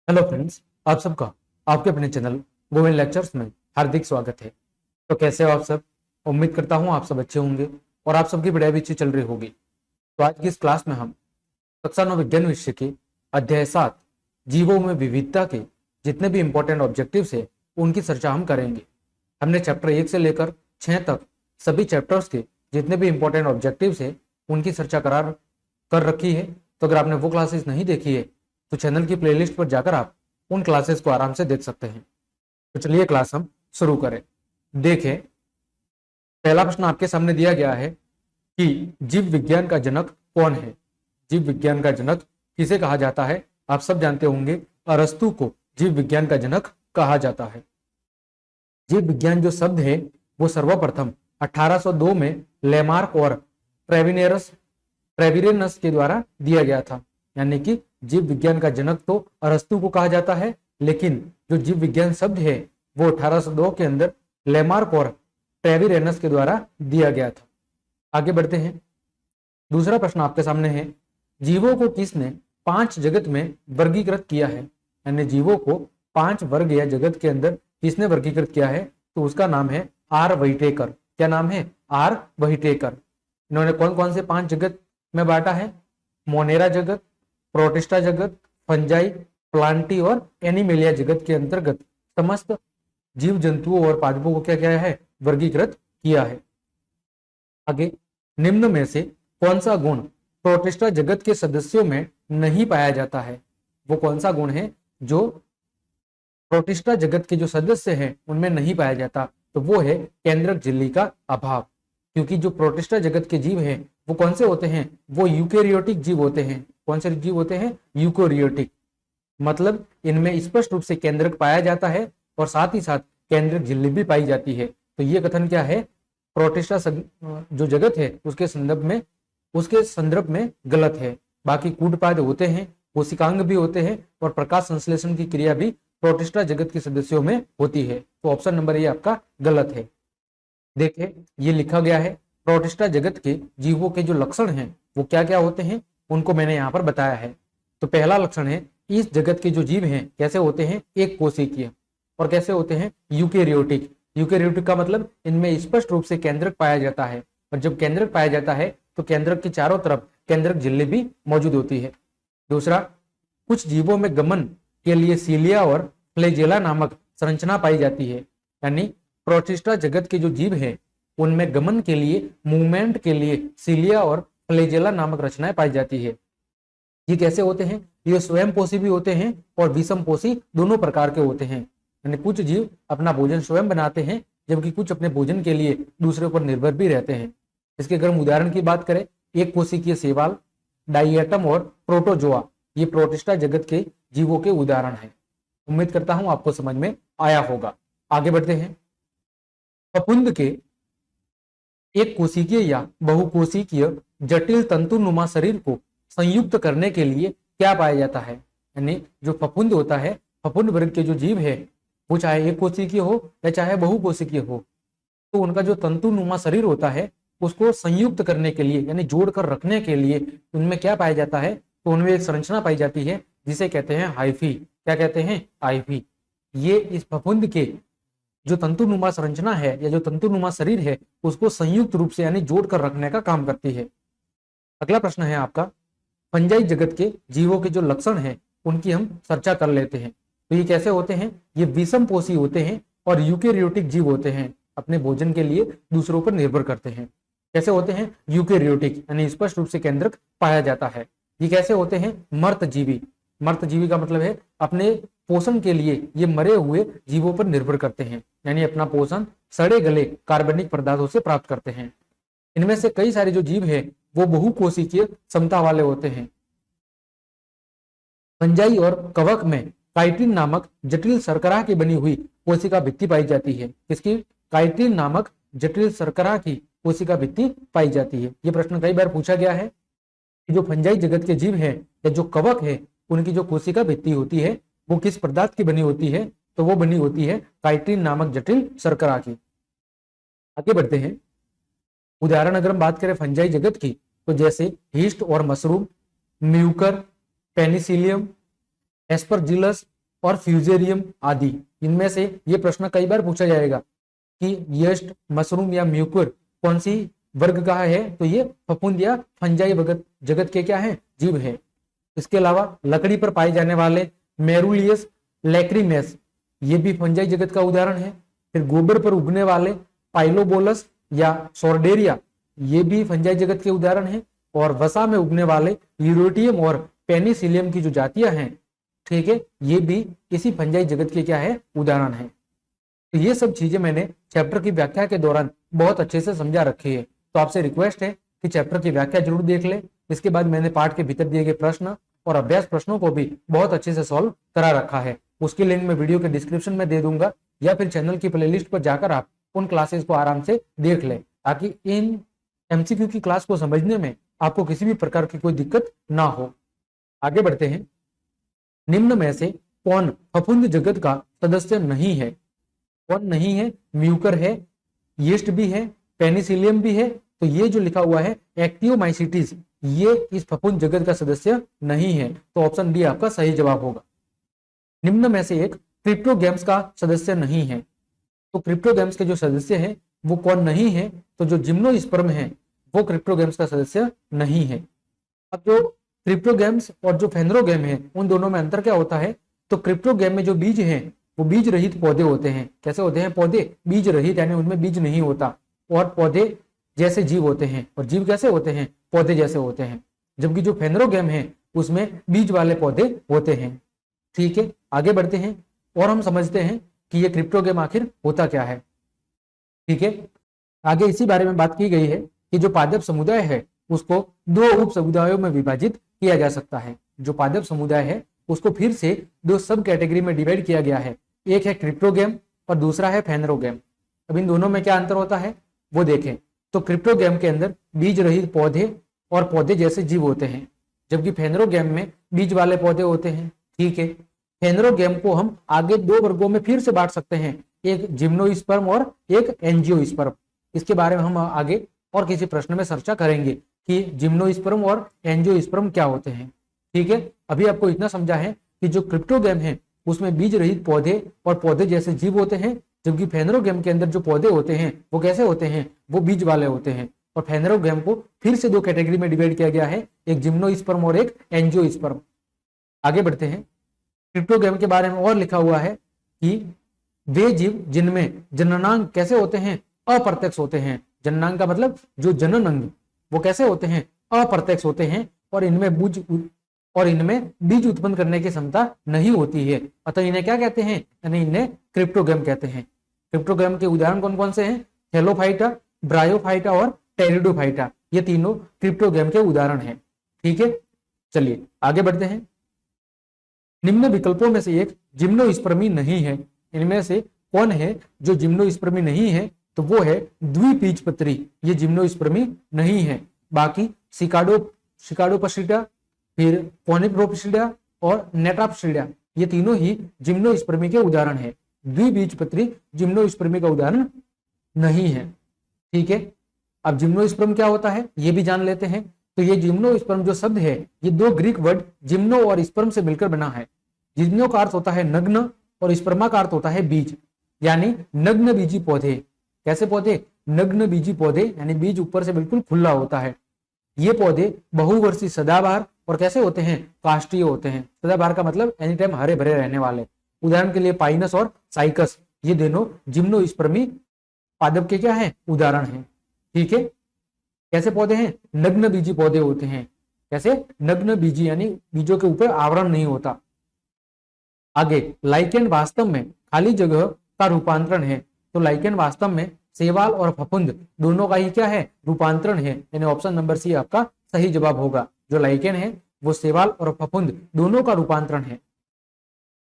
Hello friends, आप सबका आपके अपने चैनल गोविंद लेक्चर्स में हार्दिक स्वागत है। तो कैसे हो आप सब? उम्मीद करता हूं आप सब अच्छे होंगे और आप सबकी पढ़ाई भी अच्छी चल रही होगी। तो आज की इस क्लास में हम कक्षा 9 विज्ञान विषय के अध्याय 7 जीवों में विविधता के जितने भी इंपॉर्टेंट ऑब्जेक्टिव्स है उनकी चर्चा हम करेंगे। हमने चैप्टर 1 से लेकर 6 तक सभी चैप्टर्स के जितने भी इंपॉर्टेंट ऑब्जेक्टिव्स है उनकी चर्चा कर रखी है। तो अगर आपने वो क्लासेस नहीं देखी है तो चैनल की प्लेलिस्ट पर जाकर आप उन क्लासेस को आराम से देख सकते हैं। तो चलिए क्लास हम शुरू करें। देखें, पहला प्रश्न आपके सामने दिया गया है कि जीव विज्ञान का जनक कौन है। जीव विज्ञान का जनक किसे कहा जाता है? आप सब जानते होंगे, अरस्तु को जीव विज्ञान का जनक कहा जाता है। जीव विज्ञान जो शब्द है वो सर्वप्रथम 1802 में लेमार्क और ट्रेविरेनस के द्वारा दिया गया था। यानी कि जीव विज्ञान का जनक तो अरस्तु को कहा जाता है, लेकिन जो जीव विज्ञान शब्द है वो 1802 के अंदर लेमार्क और ट्रेविरेनस के द्वारा दिया गया था। आगे बढ़ते हैं। दूसरा प्रश्न आपके सामने है, जीवों को किसने 5 जगत में वर्गीकृत किया है? यानी जीवों को 5 वर्ग या जगत के अंदर किसने वर्गीकृत किया है? तो उसका नाम है आर व्हिटेकर। क्या नाम है? R Whittaker. इन्होंने कौन कौन से 5 जगत में बांटा है? मोनेरा जगत, प्रोटिस्टा जगत, फंजाई, प्लांटी और एनिमेलिया जगत के अंतर्गत समस्त जीव जंतुओं और पादपों को क्या किया है? वर्गीकृत किया है। आगे, निम्न में से कौन सा गुण प्रोटिस्टा जगत के सदस्यों में नहीं पाया जाता है? वो कौन सा गुण है जो प्रोटिस्टा जगत के जो सदस्य हैं उनमें नहीं पाया जाता? तो वो है केंद्रक झिल्ली का अभाव। क्योंकि जो प्रोटिस्टा जगत के जीव हैं वो कौन से होते हैं? वो यूकेरियोटिक जीव होते हैं। कौन से जीव होते हैं? यूकेरियोटिक। मतलब इनमें स्पष्ट रूप से केंद्रक पाया जाता है और साथ ही साथ केंद्रक झिल्ली भी पाई जाती है। तो ये कथन क्या है? प्रोटिस्टा जो जगत है उसके संदर्भ में गलत है। बाकी कूटपाद होते हैं, कोशिकांग भी होते हैं और प्रकाश संश्लेषण की क्रिया भी प्रोटिस्टा जगत के सदस्यों में होती है। तो ऑप्शन नंबर ये आपका गलत है। देखिए, ये लिखा गया है प्रोटिस्टा जगत के जीवों के जो लक्षण हैं वो क्या क्या होते हैं उनको मैंने यहाँ पर बताया है। तो पहला लक्षण है, इस जगत के जो जीव हैं कैसे होते हैं? एक कोशिकीय। और कैसे होते हैं? यूकेरियोटिक। यूकेरियोटिक का मतलब इनमें स्पष्ट रूप से केंद्रक पाया जाता है, और जब केंद्रक पाया जाता है तो केंद्रक के चारों तरफ केंद्रक झिल्ली भी मौजूद होती है। दूसरा, कुछ जीवों में गमन के लिए सीलिया और फ्लैजेला नामक संरचना पाई जाती है। यानी प्रोटिस्टा जगत के जो जीव हैं उनमें गमन के लिए, मूवमेंट के लिए सीलिया और फ्लैजेला नामक रचनाएं पाई जाती है। ये कैसे होते हैं? ये स्वयं पोषी भी होते हैं और विषम पोषी दोनों प्रकार के होते हैं। यानी कुछ जीव अपना भोजन स्वयं बनाते हैं, जबकि कुछ अपने भोजन के लिए दूसरे पर निर्भर भी रहते हैं। इसके अगर हम उदाहरण की बात करें, एक कोशिकीय शैवाल, डाइएटम और प्रोटोजोआ, ये प्रोटिस्टा जगत के जीवों के उदाहरण है। उम्मीद करता हूं आपको समझ में आया होगा। आगे बढ़ते हैं। फफूंद के एक कोशिकीय या बहुकोशिकीय जटिल तंतुनुमा शरीर को संयुक्त करने के लिए क्या पाया जाता है? यानी जो फफूंद होता है, फफूंद वर्ग के जो जीव है वो चाहे एक कोशिकीय हो या चाहे बहुकोशिकीय हो, तो उनका जो तंतुनुमा शरीर होता है उसको संयुक्त करने के लिए यानी जोड़कर रखने के लिए उनमें क्या पाया जाता है? तो उनमें एक संरचना पाई जाती है जिसे कहते हैं हाइफी। क्या कहते हैं? हाइफी। ये इस फफूंद के जो तंतुनुमा संरचना है या जो तंतुनुमा शरीर है उसको संयुक्त रूप से यानी जोड़कर रखने का काम करती है। अगला प्रश्न है आपका, फंजाई जगत के जीवों के जो लक्षण हैं उनकी हम चर्चा कर लेते हैं। तो ये कैसे होते हैं? ये विषम पोषी होते हैं और यूकेरियोटिक जीव होते हैं, अपने भोजन के लिए दूसरों पर निर्भर करते हैं। कैसे होते हैं? यूकेरियोटिक, यानी स्पष्ट रूप से केंद्रक पाया जाता है। ये कैसे होते हैं? मर्तजीवी। मर्तजीवी का मतलब है अपने पोषण के लिए ये मरे हुए जीवों पर निर्भर करते हैं, यानी अपना पोषण सड़े गले कार्बनिक पदार्थों से प्राप्त करते हैं। इनमें से कई सारे जो जीव है वो बहुकोशिकीय क्षमता वाले होते हैं। फंजाई और कवक में काइटिन नामक जटिल शर्करा की बनी हुई कोशिका भित्ति पाई जाती है। इसकी काइटिन नामक जटिल शर्करा की कोशिका भित्ति पाई जाती है। यह प्रश्न कई बार पूछा गया है कि जो फंजाई जगत के जीव है या जो कवक है उनकी जो कोशिका भित्ति होती है वो किस पदार्थ की बनी होती है? तो वो बनी होती है काइटिन नामक जटिल शर्करा की। आगे बढ़ते हैं। उदाहरण अगर हम बात करें फंजाई जगत की, तो जैसे हीस्ट और मशरूम, म्यूकर, पेनिसिलियम, एस्परजिलस, और फ्यूजेरियम आदि। इनमें से ये प्रश्न कई बार पूछा जाएगा कि यस्ट, मशरूम या म्यूकर कौन सी वर्ग का है, तो ये फफूंद या फंजाई जगत के क्या है, जीव है। इसके अलावा लकड़ी पर पाए जाने वाले मेरुलियस लैक्रीमेस, ये भी फंजाई जगत का उदाहरण है। फिर गोबर पर उगने वाले पाइलोबोलस या सोर्डेरिया, ये भी फंजाई जगत के उदाहरण है। और वसा में उगने वाले यूरोटियम और पेनिसिलियम की जो जातियां हैं, ठीक है, ये भी इसी फंजाई जगत के क्या है, उदाहरण है। तो ये सब चीजें मैंने चैप्टर की व्याख्या के दौरान बहुत अच्छे से समझा रखी है। तो आपसे रिक्वेस्ट है कि चैप्टर की व्याख्या जरूर देख ले। इसके बाद मैंने पाठ के भीतर दिए गए प्रश्न और अभ्यास प्रश्नों को भी बहुत अच्छे से सॉल्व करा रखा है। उसकी लिंक मैं वीडियो के डिस्क्रिप्शन में दे दूंगा, या फिर चैनल की प्लेलिस्ट पर जाकर आप उन क्लासेस को आराम से देख लें, ताकि इन एमसीक्यू की क्लास को समझने में आपको किसी भी प्रकार की कोई दिक्कत ना हो। आगे बढ़ते हैं। निम्न में से कौन फफूंद जगत का सदस्य नहीं है? कौन नहीं है? म्यूकर है, यीस्ट भी है, पेनिसिलियम भी है। तो ये जो लिखा हुआ है एक्टियोमाइसिटीज, ये इस फफूंद जगत का सदस्य नहीं है। तो ऑप्शन डी आपका सही जवाब होगा। निम्न में से एक क्रिप्टोगैम्स का सदस्य नहीं है। तो क्रिप्टोगैम्स के जो सदस्य हैं वो कौन नहीं है? तो जो जिम्नोस्पर्म है वो क्रिप्टोगैम्स का सदस्य नहीं है। अब जो क्रिप्टोगैम्स और जो फेनरोगैम है, उन दोनों में अंतर क्या होता है? तो क्रिप्टोगैम में जो बीज हैं वो बीज रहित पौधे होते हैं। कैसे होते हैं? पौधे बीज रहित, यानी उनमें बीज नहीं होता, और पौधे जैसे जीव होते हैं। और जीव कैसे होते हैं? पौधे जैसे होते हैं। जबकि जो फेनरोगैम है उसमें बीज वाले पौधे होते हैं। ठीक है, आगे बढ़ते हैं और हम समझते हैं कि ये क्रिप्टोगैम आखिर होता क्या है। ठीक है, आगे इसी बारे में बात की गई है कि जो पादप समुदाय है उसको दो उप समुदायों में विभाजित किया जा सकता है। जो पादप समुदाय है उसको फिर से दो सब कैटेगरी में डिवाइड किया गया है। एक है क्रिप्टोगैम और दूसरा है फेनरोगैम। अब इन दोनों में क्या अंतर होता है वो देखें। तो क्रिप्टोगैम के अंदर बीज रहित पौधे और पौधे जैसे जीव होते हैं, जबकि फेनरोगैम में बीज वाले पौधे होते हैं। ठीक है, फेनरोगैम को हम आगे दो वर्गों में फिर से बांट सकते हैं, एक जिम्नोस्पर्म और एक एंजियोस्पर्म। इसके बारे में हम आगे और किसी प्रश्न में चर्चा करेंगे कि जिम्नोस्पर्म और एंजियोस्पर्म क्या होते हैं। ठीक है, अभी आपको इतना समझा है कि जो क्रिप्टोगैम है उसमें बीज रहित पौधे और पौधे जैसे जीव होते हैं, जबकि फेनरोगैम के अंदर जो पौधे होते हैं वो कैसे होते हैं? वो बीज वाले होते हैं। और फेनरोगैम को फिर से दो कैटेगरी में डिवाइड किया गया है, एक जिम्नोस्पर्म और एक एंजियोस्पर्म। आगे बढ़ते हैं। क्रिप्टोगैम के बारे में और लिखा हुआ है कि वे जीव जिनमें जननांग कैसे होते हैं? अप्रत्यक्ष होते हैं। जननांग का मतलब जो जनन अंग, वो कैसे होते हैं? अप्रत्यक्ष होते हैं। और इनमें बीज उत्पन्न करने की क्षमता नहीं होती है। अतः इन्हें क्या कहते हैं? यानी इन्हें क्रिप्टोगैम कहते हैं। क्रिप्टोगैम के उदाहरण कौन कौन से हैं? थैलोफाइटा, ब्रायोफाइटा और टेरिडोफाइटा, ये तीनों क्रिप्टोगैम के उदाहरण हैं। ठीक है, चलिए आगे बढ़ते हैं। निम्न विकल्पों में से एक जिम्नोस्पर्मी नहीं है। इनमें से कौन है जो जिम्नोस्पर्मी नहीं है? तो वो है द्विबीजपत्री, ये जिम्नोस्पर्मी नहीं है। बाकी सिकाडोपसिडा, फिर पोनिप्रोपिसिडा और नेटाप्सिडा, ये तीनों ही जिम्नोस्पर्मी के उदाहरण है। द्विबीजपत्री जिम्नोस्पर्मी का उदाहरण नहीं है। ठीक है, अब जिम्नोस्पर्म क्या होता है ये भी जान लेते हैं। तो ये जिम्नोस्पर्म जो शब्द है ये दो ग्रीक वर्ड जिम्नो और स्पर्म से मिलकर बना है। जिम्नो का अर्थ होता है नग्न और स्पर्मा का अर्थ होता है बीज, यानी नग्न बीजी पौधे। कैसे पौधे? नग्न बीजी पौधे, यानी बीज ऊपर से बिल्कुल खुला होता है। ये पौधे बहुवर्षीय सदाबहार और कैसे होते हैं? काष्ठीय होते हैं। सदाबहार का मतलब एनी टाइम हरे भरे रहने वाले। उदाहरण के लिए पाइनस और साइकस, ये दोनों जिम्नोस्पर्मी पादप के क्या है? उदाहरण हैं। ठीक है, कैसे पौधे हैं? नग्न बीजी पौधे होते हैं। कैसे? नग्न बीजी, यानी बीजों के ऊपर आवरण नहीं होता। आगे, लाइकेन वास्तव में खाली जगह का रूपांतरण है। तो लाइकेन वास्तव में शैवाल और फफूंद दोनों का ही क्या है? रूपांतरण है। यानी ऑप्शन नंबर सी आपका सही जवाब होगा। जो लाइकेन है वो शैवाल और फफूंद दोनों का रूपांतरण है।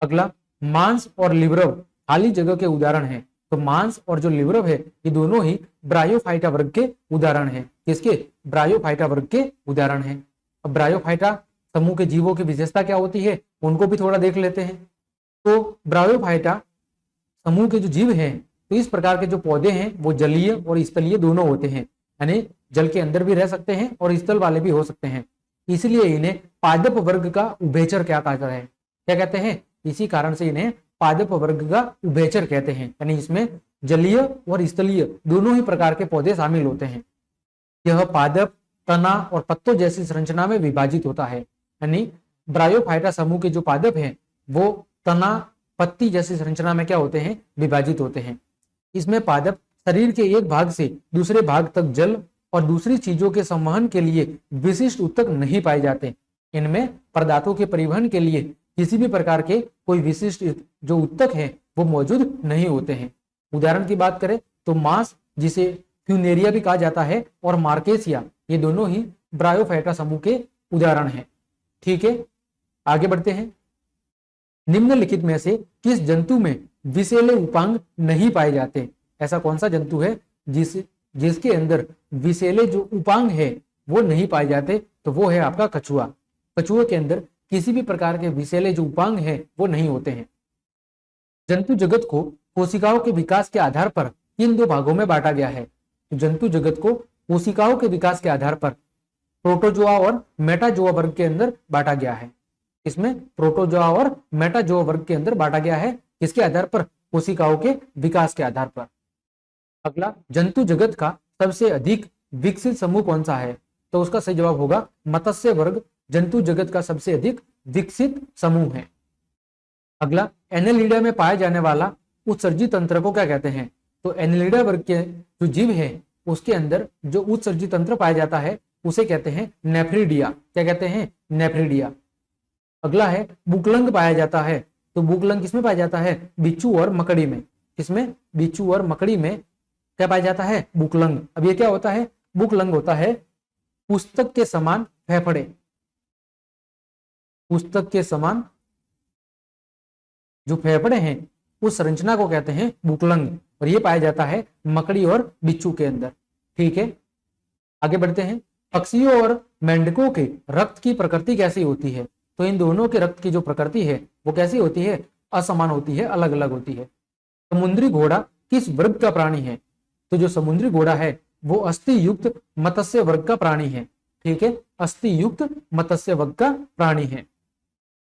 अगला, मांस और लिवरव खाली जगह के उदाहरण है। तो मांस और जो लिवरव है ये दोनों ही ब्रायोफाइटा वर्ग के उदाहरण है। किसके? ब्रायोफाइटा वर्ग के उदाहरण है। अब ब्रायोफाइटा समूह के जीवों की विशेषता क्या होती है उनको भी थोड़ा देख लेते हैं। तो ब्रायोफाइटा समूह के जो जीव हैं, तो इस प्रकार के जो पौधे हैं वो जलीय और स्थलीय दोनों होते हैं, यानी जल के अंदर भी रह सकते हैं और स्थल वाले भी हो सकते हैं। इसलिए इन्हें पादप वर्ग का उभयचर क्या कहता है? क्या कहते हैं? इसी कारण से इन्हें पादप वर्ग का उभयचर कहते हैं, यानी इसमें जलीय और स्थलीय दोनों ही प्रकार के पौधे शामिल होते हैं। यह पादप, तना और पत्तों जैसी संरचना में विभाजित होता है, यानी ब्रायोफाइटा समूह के जो पादप हैं वो तना, पत्ती जैसी संरचना में क्या होते हैं, विभाजित होते हैं। इसमें पादप शरीर के एक भाग से दूसरे भाग तक जल और दूसरी चीजों के संवहन के लिए विशिष्ट ऊतक नहीं पाए जाते। इनमें पदार्थों के परिवहन के लिए किसी भी प्रकार के कोई विशिष्ट जो ऊतक है वो मौजूद नहीं होते हैं। उदाहरण की बात करें तो मांस, जिसे फ्यूनेरिया भी कहा जाता है, और मार्केसिया, ये दोनों ही ब्रायोफाइटा समूह के उदाहरण हैं। ठीक है, आगे बढ़ते हैं। निम्नलिखित में से किस जंतु में विषैले उपांग नहीं पाए जाते? ऐसा कौन सा जंतु है जिसके अंदर विषैले जो उपांग है वो नहीं पाए जाते? तो वो है आपका कछुआ। कछुए के अंदर किसी भी प्रकार के विषैले जो उपांग है वो नहीं होते हैं। जंतु जगत को कोशिकाओं के विकास के आधार पर इन दो भागों में बांटा गया है। तो जंतु जगत को कोशिकाओं के विकास के आधार पर प्रोटोजोआ और मेटाजोआ वर्ग के अंदर बांटा गया है। इसमें प्रोटोजोआ और मेटाजोआ वर्ग के अंदर बांटा गया है, किसके आधार पर? कोशिकाओं के विकास के आधार पर। अगला, जंतु जगत का सबसे अधिक विकसित समूह कौन सा है? तो उसका सही जवाब होगा मत्स्य वर्ग जंतु जगत का सबसे अधिक विकसित समूह है। अगला, एनेलिडा में पाया जाने वाला उत्सर्जित तंत्र को क्या कहते हैं? तो एनेलिडा वर्ग के जो जीव है उसके अंदर जो उत्सर्जित तंत्र पाया जाता है उसे कहते हैं नेफ्रिडिया। क्या कहते हैं? नेफ्रिडिया। अगला है बुकलंग पाया जाता है। तो बुकलंग किसमें पाया जाता है? बिच्छू और मकड़ी में। किसमें? बिच्छू और मकड़ी में क्या पाया जाता है? बुकलंग। अब ये क्या होता है? बुकलंग होता है पुस्तक के समान फेफड़े, पुस्तक के समान जो फेफड़े हैं उस संरचना को कहते हैं बुकलंग, और ये पाया जाता है मकड़ी और बिच्छू के अंदर। ठीक है, आगे बढ़ते हैं। पक्षियों और मेंढकों के रक्त की प्रकृति कैसी होती है? तो इन दोनों के रक्त की जो प्रकृति है वो कैसी होती है? असमान होती है, अलग अलग होती है। समुद्री घोड़ा किस वर्ग का प्राणी है? तो जो समुद्री घोड़ा है वो अस्थि युक्त मत्स्य वर्ग का प्राणी है। ठीक है, अस्थि युक्त मत्स्य वर्ग का प्राणी है।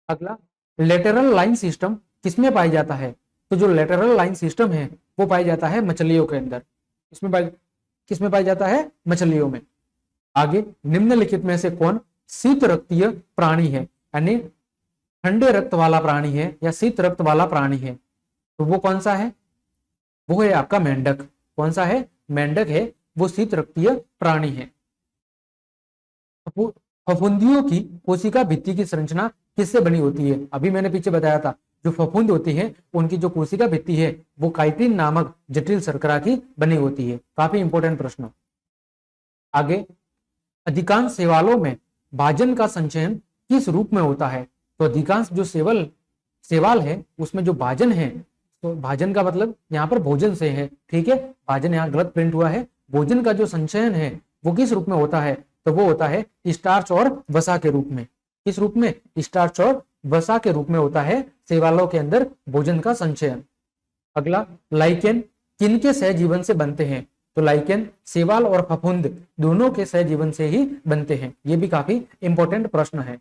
अगला, लेटरल लाइन सिस्टम किसमें पाया जाता है? तो जो लेटरल लाइन सिस्टम है वो पाया जाता है मछलियों के अंदर। किसमें पाया जाता है? मछलियों में। आगे, निम्नलिखित में से कौन शीत रक्तीय प्राणी है? यानी ठंडे रक्त वाला प्राणी है या शीत रक्त वाला प्राणी है? तो वो कौन सा है? वो है आपका मेंढक। कौन सा है? मेंढक है, वो शीत रक्तीय प्राणी है। फफूंदियों की कोशिका भित्ति की संरचना किससे बनी होती है? अभी मैंने पीछे बताया था, जो फफूंद होती है उनकी जो कोशिका भित्ति है वो काइटिन नामक जटिल शर्करा की बनी होती है। काफी इंपॉर्टेंट प्रश्न। आगे, अधिकांश शैवालों में भाजन का संचयन किस रूप में होता है? तो अधिकांश जो शैवाल है उसमें जो भाजन है, तो भाजन का मतलब यहाँ पर भोजन से है। ठीक है, भाजन यहाँ गलत प्रिंट हुआ है। भोजन का जो संचयन है वो किस रूप में होता है? तो वो होता है स्टार्च और वसा के रूप में। किस रूप में? स्टार्च और वसा के रूप में होता है शैवालों के अंदर भोजन का संचयन। अगला, लाइकेन किनके सहजीवन से बनते हैं? तो लाइकेन शैवाल और फफूंद दोनों के सहजीवन से ही बनते हैं। ये भी काफी इंपॉर्टेंट प्रश्न है।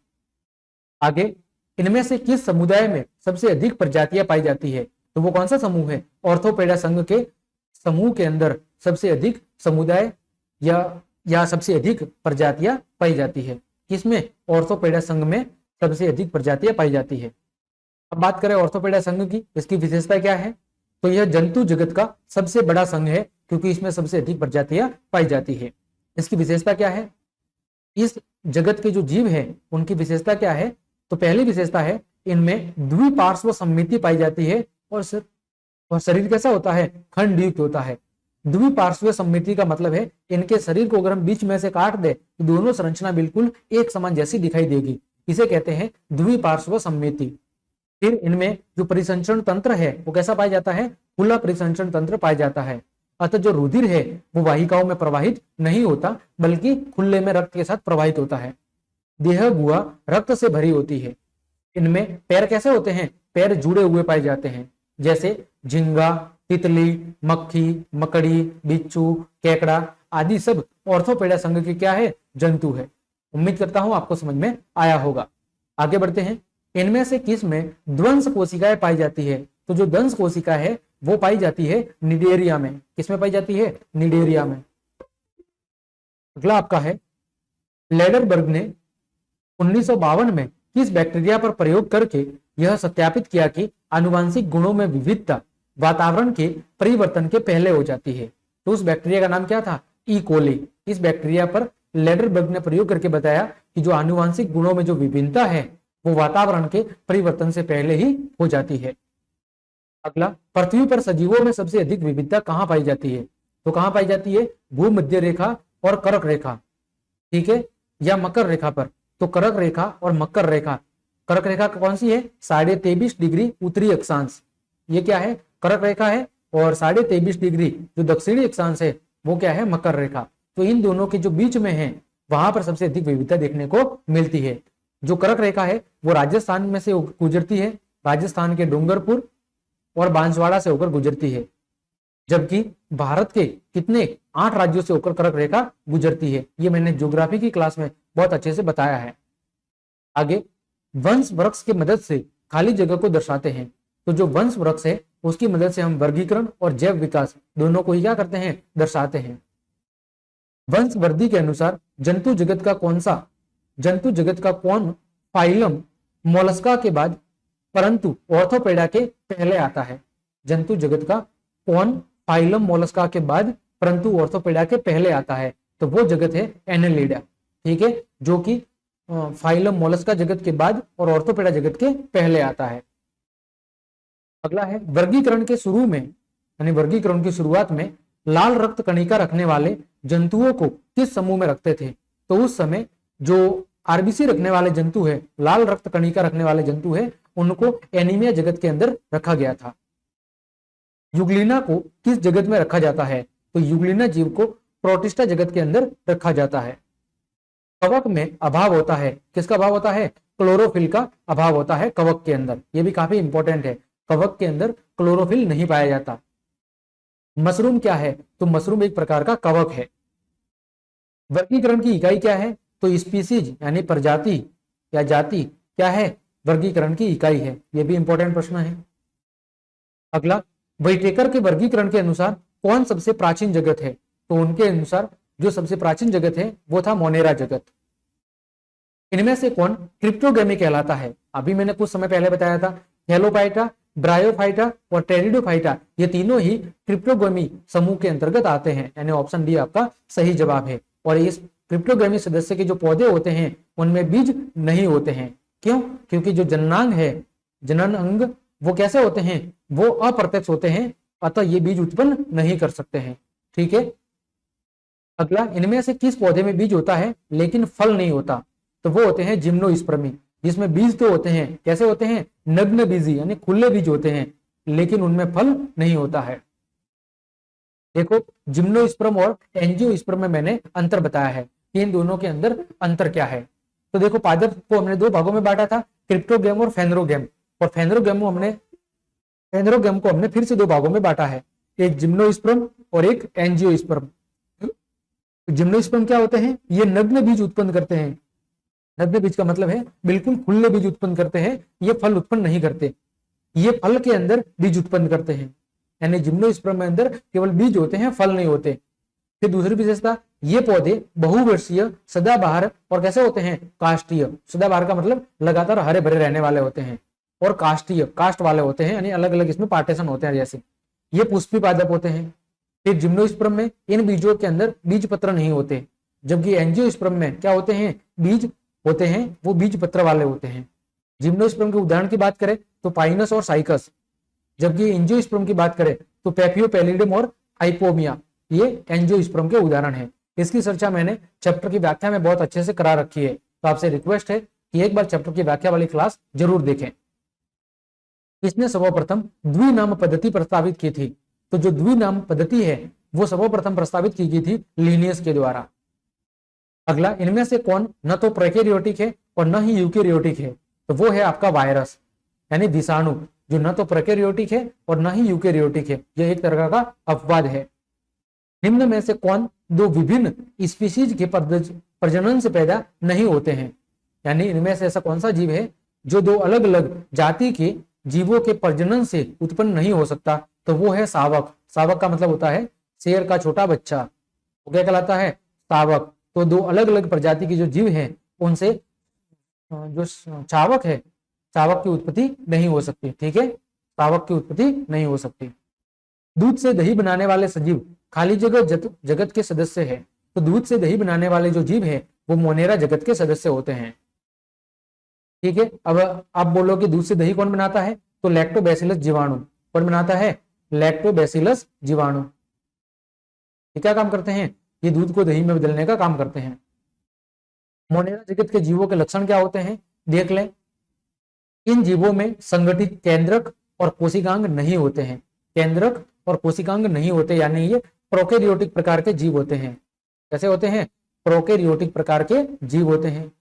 आगे, इनमें से किस समुदाय में सबसे अधिक प्रजातियां पाई जाती है? तो वो कौन सा समूह है? ऑर्थोपेडा संघ के समूह के अंदर सबसे अधिक समुदाय या सबसे अधिक प्रजातियां पाई जाती है। किसमें? ऑर्थोपेडा संघ में सबसे अधिक प्रजातियां पाई जाती है। अब बात करें ऑर्थोपेडा संघ की, इसकी विशेषता क्या है? तो यह जंतु जगत का सबसे बड़ा संघ है क्योंकि इसमें सबसे अधिक प्रजातियां पाई जाती है। इसकी विशेषता क्या है? इस जगत के जो जीव है उनकी विशेषता क्या है? तो पहली विशेषता है इनमें द्विपार्श्व सममिति पाई जाती है और शरीर कैसा होता है? खंडयुक्त होता है। द्विपार्श्व सममिति का मतलब है इनके शरीर को अगर हम बीच में से काट दे तो दोनों संरचना बिल्कुल एक समान जैसी दिखाई देगी। इसे कहते हैं द्विपार्श्व सममिति। फिर इनमें जो परिसंचरण तंत्र है वो कैसा पाया जाता है? खुला परिसंचरण तंत्र पाया जाता है। अतः जो रुधिर है वो वाहिकाओं में प्रवाहित नहीं होता बल्कि खुले में रक्त के साथ प्रवाहित होता है। देह गुहा रक्त से भरी होती है। इनमें पैर कैसे होते हैं? पैर जुड़े हुए पाए जाते हैं, जैसे झिंगा, तितली, मक्खी, मकड़ी, बिच्छू, केकड़ा आदि सब ऑर्थोपेडा संघ के क्या है? जंतु है। उम्मीद करता हूं आपको समझ में आया होगा। आगे बढ़ते हैं। इनमें से किस में ध्वंस कोशिकाएं पाई जाती है? तो जो ध्वंस कोशिका है वो पाई जाती है निडेरिया में। किसमें पाई जाती है? निडेरिया में। अगला आपका है, लेडरबर्ग ने 1952 में किस बैक्टीरिया पर प्रयोग करके यह सत्यापित किया कि आनुवंशिक गुणों में विविधता वातावरण के परिवर्तन के पहले हो जाती है? तो उस बैक्टीरिया का नाम क्या था? ई कोली। इस बैक्टीरिया पर लेडरबर्ग ने प्रयोग करके बताया कि जो आनुवंशिक गुणों में जो विभिन्नता है वो वातावरण के परिवर्तन से पहले ही हो जाती है। अगला, पृथ्वी पर सजीवों में सबसे अधिक विविधता कहां पाई जाती है? तो कहां पाई जाती है? भूमध्य रेखा और कर्क रेखा, ठीक है, या मकर रेखा पर। तो कर्क रेखा और मकर रेखा, कर्क रेखा कौन सी है? 23.5 डिग्री उत्तरी अक्षांश, ये क्या है? कर्क रेखा है। और 23.5 डिग्री जो दक्षिणी अक्षांश है वो क्या है? मकर रेखा। तो इन दोनों के जो बीच में है वहां पर सबसे अधिक विविधता देखने को मिलती है। जो कर्क रेखा है वो राजस्थान में से गुजरती है, राजस्थान के डूंगरपुर और बांसवाड़ा से होकर गुजरती है, जबकि भारत के कितने 8 राज्यों से होकर कर्क रेखा गुजरती है। ये मैंने ज्योग्राफी की क्लास में बहुत अच्छे से बताया है। आगे, वंश वृक्ष की मदद से खाली जगह को दर्शाते हैं। तो जो वंश वृक्ष है उसकी मदद से हम वर्गीकरण और जैव विकास दोनों को ही क्या करते हैं? दर्शाते हैं। वंश वृद्धि के अनुसार जंतु जगत का कौन फाइलम मोलस्का के बाद परंतु ऑर्थोपेडा के पहले आता है? जंतु जगत का कौन फाइलम मोलस्का के बाद परंतु ऑर्थोपेडा के पहले आता है? तो वो जगत है एनेलिडा, ठीक है, जो कि फाइलम मोलस्का जगत के बाद और ऑर्थोपेडा जगत के पहले आता है। अगला है, वर्गीकरण के शुरू में यानी वर्गीकरण की शुरुआत में लाल रक्त कणिका रखने वाले जंतुओं को किस समूह में रखते थे? तो उस समय जो आरबीसी रखने वाले जंतु है, लाल रक्त कणिका रखने वाले जंतु है, उनको एनीमिया जगत के अंदर रखा गया था। युग्लिना को किस जगत में रखा जाता है? तो युग्लिना जीव को प्रोटिस्टा जगत के अंदर रखा जाता है। कवक में अभाव होता है, किसका अभाव होता है? क्लोरोफिल का अभाव होता है कवक के अंदर। यह भी काफी इंपॉर्टेंट है, कवक के अंदर क्लोरोफिल नहीं पाया जाता। मशरूम क्या है? तो मशरूम एक प्रकार का कवक है। वर्गीकरण की इकाई क्या है? तो स्पीसीज यानी प्रजाति या जाति क्या है? वर्गीकरण की इकाई है। यह भी इंपॉर्टेंट प्रश्न है। अगला, व्हिटेकर के वर्गीकरण के अनुसार कौन सबसे प्राचीन जगत है? तो उनके अनुसार जो सबसे प्राचीन जगत है वो था मोनेरा जगत। इनमें से कौन क्रिप्टोगेमी कहलाता है? अभी मैंने कुछ समय पहले बताया था, हेलोफाइटा, ब्रायोफाइटा और टेरिडोफाइटा, ये तीनों ही क्रिप्टोगेमी समूह के अंतर्गत आते हैं, यानी ऑप्शन डी आपका सही जवाब है। और इस क्रिप्टोगेमी सदस्य के जो पौधे होते हैं उनमें बीज नहीं होते हैं। क्यों? क्योंकि जो जननांग है, जनन अंग, वो कैसे होते हैं? वो अप्रत्यक्ष होते हैं, अतः ये बीज उत्पन्न नहीं कर सकते हैं, ठीक है। अगला, इनमें से किस पौधे में बीज होता है लेकिन फल नहीं होता? तो वो होते हैं जिम्नोस्पर्मी, जिसमें बीज तो होते हैं, कैसे होते हैं? नग्न बीजी यानी खुले बीज होते हैं, लेकिन उनमें फल नहीं होता है। देखो, जिम्नोस्पर्म और एंजियोस्पर्म में मैंने अंतर बताया है कि इन दोनों के अंदर अंतर क्या है। तो देखो, पादप को हमने 2 भागों में बांटा था, क्रिप्टोगेम और फेनरोगेम। और फेनरोगेम को हमने फिर से 2 भागों में बांटा है, एक जिम्नोस्पर्म और एक एंजियोस्पर्म। जिम्नोस्पर्म क्या होते हैं? ये नग्न बीज उत्पन्न करते हैं। नग्न बीज का मतलब है बिल्कुल खुले बीज उत्पन्न करते हैं, ये फल उत्पन्न नहीं करते, ये फल के अंदर बीज उत्पन्न करते हैं। यानी जिम्नोस्पर्म में अंदर केवल बीज होते हैं, फल नहीं होते। फिर दूसरी विशेषता, ये पौधे बहुवर्षीय, सदाबहार और कैसे होते हैं? काष्ठीय। सदाबहार का मतलब लगातार हरे भरे रहने वाले होते हैं, और काष्ठीय काष्ठ वाले होते हैं, यानी अलग अलग इसमें पार्टीशन होते हैं। जैसे ये पुष्पी पादप होते हैं। फिर जिम्नोस्पर्म में इन बीजों के अंदर बीज पत्र नहीं होते, जबकि एंजियोस्पर्म में क्या होते हैं? बीज होते हैं, वो बीज पत्र वाले होते हैं। जिम्नोस्पर्म के उदाहरण की बात करें तो पाइनस और साइकस, जबकि एंजियोस्पर्म की बात करें तो पेपियोपेलिडियम और हाइपोमिया, ये एंजियोस्पर्म के उदाहरण हैं। इसकी चर्चा मैंने चैप्टर की व्याख्या में बहुत अच्छे से करा रखी है, तो आपसे रिक्वेस्ट है कि एक बार चैप्टर की व्याख्या वाली क्लास जरूर देखें। इसने सर्वप्रथम द्विनाम पद्धति प्रस्तावित की थी। तो जो द्विनाम पद्धति है वो सर्वप्रथम प्रस्तावित की गई थी लिनियस के द्वारा। अगला, इनमें से कौन न तो प्रोकैरियोटिक है और न ही यूकैरियोटिक है? तो वो है आपका वायरस, यानी विषाणु, जो न तो प्रोकैरियोटिक है और न ही यूकैरियोटिक है। यह एक तरह का अपवाद है। निम्न में से कौन 2 विभिन्न स्पीशीज के प्रजनन से पैदा नहीं होते हैं? यानी इनमें से ऐसा कौन सा जीव है जो दो अलग अलग जाति के जीवों के प्रजनन से उत्पन्न नहीं हो सकता, तो वो है शावक। शावक का मतलब होता है शेर का छोटा बच्चा, वो क्या कहलाता है? शावक। तो दो अलग अलग प्रजाति के जो जीव हैं उनसे जो शावक है, शावक की उत्पत्ति नहीं हो सकती। ठीक है, शावक की उत्पत्ति नहीं हो सकती। दूध से दही बनाने वाले सजीव खाली जगत के सदस्य है। तो दूध से दही बनाने वाले जो जीव है वो मोनेरा जगत के सदस्य होते हैं। ठीक है, अब आप बोलो कि दूध से दही कौन बनाता है? तो लैक्टोबैसिलस जीवाणु। कौन बनाता है? लैक्टोबैसिलस जीवाणु। ये क्या काम करते हैं? ये दूध को दही में बदलने का काम करते हैं। मोनेरा जगत के जीवों के लक्षण क्या होते हैं देख लें। इन जीवों में संगठित केंद्रक और कोशिकांग नहीं होते हैं। केंद्रक और कोशिकांग नहीं होते, यानी ये प्रोकैरियोटिक प्रकार के जीव होते हैं। कैसे होते हैं? प्रोकैरियोटिक प्रकार के जीव होते हैं।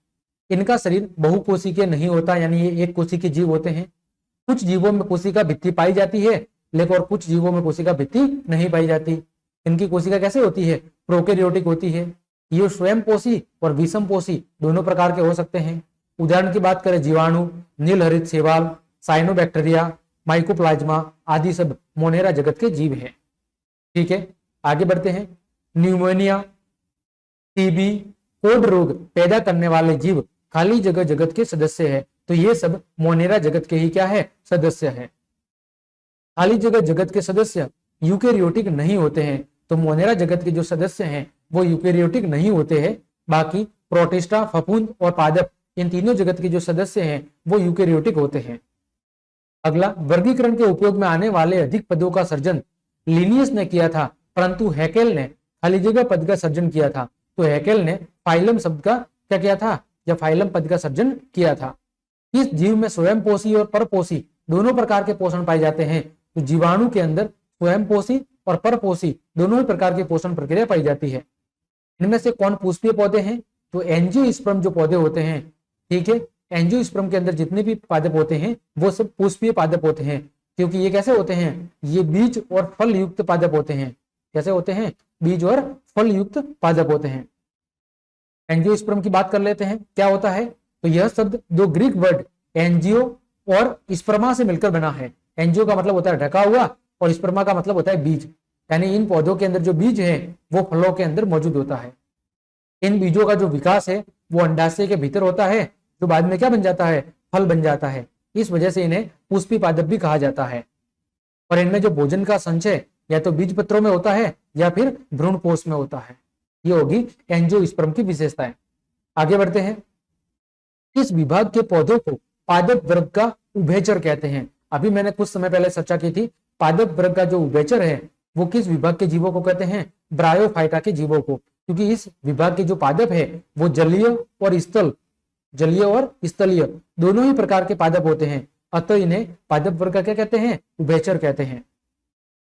इनका शरीर बहुकोशिकीय नहीं होता, यानी ये एक कोशिकीय जीव होते हैं। कुछ जीवों में कोशिका भित्ति पाई जाती है, लेकिन और कुछ जीवों में कोशिका भित्ति नहीं पाई जाती। इनकी कोशिका कैसे होती है? प्रोकैरियोटिक होती है। ये स्वयं पोषी और विषम पोषी दोनों प्रकार के हो सकते हैं। उदाहरण की बात करें, जीवाणु, नीलहरित शैवाल, साइनोबैक्टीरिया, माइकोप्लाज्मा आदि सब मोनेरा जगत के जीव हैं। ठीक है, आगे बढ़ते हैं। न्यूमोनिया, टीबी, कोढ़ रोग पैदा करने वाले जीव खाली जगह जगत के सदस्य है। तो ये सब मोनेरा जगत के ही क्या है? सदस्य है। खाली जगह जगत के सदस्य यूकेरियोटिक नहीं होते हैं। तो मोनेरा जगत के जो सदस्य हैं वो यूकेरियोटिक नहीं होते हैं। बाकी प्रोटिस्टा, फफूंद और पादप, इन तीनों जगत के जो सदस्य हैं वो यूकेरियोटिक होते हैं। अगला, वर्गीकरण के उपयोग में आने वाले अधिक पदों का सर्जन लिनियस ने किया था, परंतु हैकेल ने खाली जगह पद का सर्जन किया था। तो हैकेल ने फाइलम शब्द का क्या किया था? या फाइलम पद का सर्जन किया था। इस जीव में स्वयं पोषी और परपोषी दोनों प्रकार के पोषण पाए जाते हैं। तो जीवाणु के अंदर स्वयं पोषी और परपोषी दोनों ही प्रकार की पोषण प्रक्रिया पाई जाती है। इनमें से कौन पुष्पीय पौधे हैं? तो एंजियोस्पर्म जो पौधे होते हैं, ठीक है, एंजियोस्पर्म के अंदर जितने भी पादप होते हैं वो सब पुष्पीय पादप होते हैं, क्योंकि ये कैसे होते हैं? ये बीज और फल युक्त पादप होते हैं। कैसे होते हैं? बीज और फल युक्त पादप होते हैं। एंजियोस्पर्म की बात कर लेते हैं, क्या होता है? तो यह शब्द दो ग्रीक वर्ड एंजियो और स्पर्मा से मिलकर बना है। एंजियो का मतलब होता है ढका हुआ और स्पर्मा का मतलब होता है बीज, यानी इन पौधों के अंदर जो बीज है वो फलों के अंदर मौजूद होता है। इन बीजों का जो विकास है वो अंडाशय के भीतर होता है, जो बाद में क्या बन जाता है? फल बन जाता है। इस वजह से इन्हें पुष्पीय पादप भी कहा जाता है। और इनमें जो भोजन का संचय या तो बीज पत्रों में होता है या फिर भ्रूणपोष में होता है। ये होगी एंजियोस्पर्म की विशेषताएं। आगे बढ़ते हैं। इस विभाग के पौधों को पादप वर्ग का उभयचर कहते हैं। अभी मैंने कुछ समय पहले चर्चा की थी, पादप वर्ग का जो उभयचर है वो किस विभाग के जीवों को कहते हैं? ब्रायोफाइटा के जीवों को, क्योंकि इस विभाग के जो पादप है वो जलीय और स्थलीय दोनों ही प्रकार के पादप होते हैं। अतः इन्हें पादप वर्ग का क्या कहते हैं? उभयचर कहते हैं।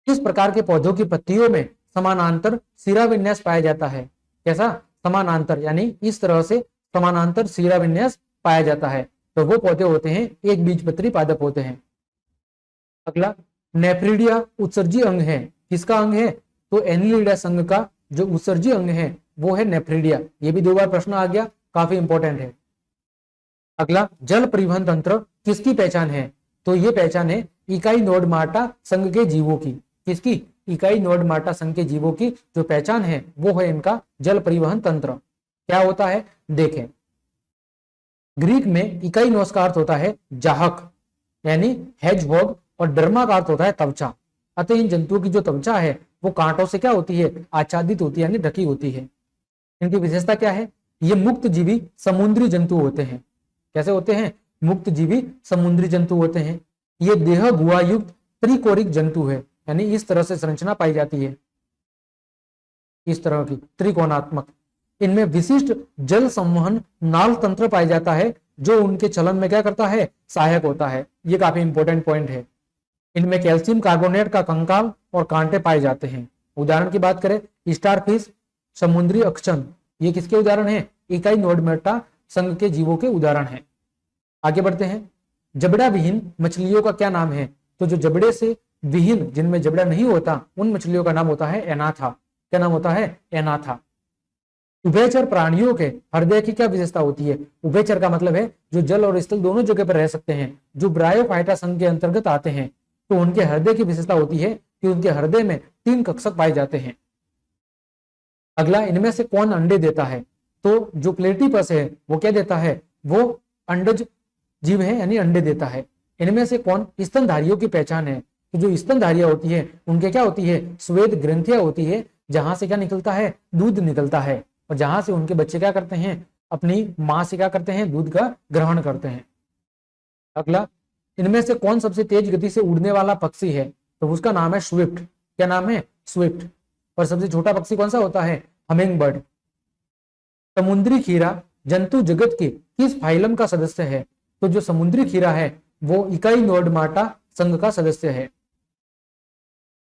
इस प्रकार के पौधों की पत्तियों में समानांतर सिरा विन्यास पाया जाता है। कैसा? समानांतर, यानी इस तरह से समानांतर सिरा विन्यास पाया जाता है। तो वो पौधे होते हैं एक बीजपत्री पादप होते हैं। अगला, नेफ्रिडिया उत्सर्जी अंग है। किसका अंग है? तो एनिलिडा संघ का जो उत्सर्जी अंग है वो है नेफ्रिडिया। ये भी 2 बार प्रश्न आ गया, काफी इंपॉर्टेंट है। अगला, जल परिवहन तंत्र किसकी पहचान है? तो ये पहचान है इकाइनोडर्माटा संघ के जीवों की। किसकी? इकाइनोडर्माटा संघ के जीवों की जो पहचान है वो है इनका जल परिवहन तंत्र। क्या होता है देखें। ग्रीक में इकाइनोस का अर्थ होता है जाहक यानी हेजहॉग, और डर्मा का अर्थ होता है त्वचा। अतः इन जंतुओं की जो त्वचा है वो कांटों से क्या होती है? आच्छादित होती है, यानी ढकी होती है। इनकी विशेषता क्या है? ये मुक्त जीवी समुद्री जंतु होते हैं। कैसे होते हैं? मुक्त जीवी समुद्री जंतु होते हैं। ये देह गुहा युक्त त्रिकोरिक जंतु है, यानी इस तरह से संरचना पाई जाती है, इस तरह की त्रिकोणात्मक। इनमें विशिष्ट जल संवहन नाल तंत्र पाया जाता है, जो उनके चलन में क्या करता है? सहायक होता है। ये काफी इंपॉर्टेंट पॉइंट है। इनमें कैल्शियम कार्बोनेट का कंकाल और कांटे पाए जाते हैं। उदाहरण की बात करें, स्टारफिश, समुद्री अक्षन, ये किसके उदाहरण है? इकाइनोडर्माटा संघ के जीवों के उदाहरण है। आगे बढ़ते हैं। जबड़ा विहीन मछलियों का क्या नाम है? तो जो जबड़े से विहीन, जिनमें जबड़ा नहीं होता, उन मछलियों का नाम होता है एनाथा। क्या नाम होता है? एनाथा। उभयचर प्राणियों के हृदय की क्या विशेषता होती है? उभयचर का मतलब है जो जल और स्थल दोनों जगह पर रह सकते हैं, जो ब्रायोफाइटा संघ के अंतर्गत आते हैं, तो उनके हृदय की विशेषता होती है कि उनके हृदय में 3 कक्षक पाए जाते हैं। अगला, इनमें से कौन अंडे देता है? तो जो प्लेटिपस है वो क्या देता है? वो अंडज जीव है, यानी अंडे देता है। इनमें से कौन स्तनधारियों की पहचान है? तो जो स्तनधारियां होती है उनके क्या होती है? श्वेत ग्रंथियां होती है, जहां से क्या निकलता है? दूध निकलता है, और जहां से उनके बच्चे क्या करते हैं? अपनी मां से क्या करते हैं? दूध का ग्रहण करते हैं। अगला, इनमें से कौन सबसे तेज गति से उड़ने वाला पक्षी है? तो उसका नाम है स्विफ्ट। क्या नाम है? स्विफ्ट। और सबसे छोटा पक्षी कौन सा होता है? Humming bird. समुद्री खीरा जंतु जगत के किस फाइलम का सदस्य है? तो जो समुद्री खीरा है वो इकाइनोडर्माटा संघ का सदस्य है।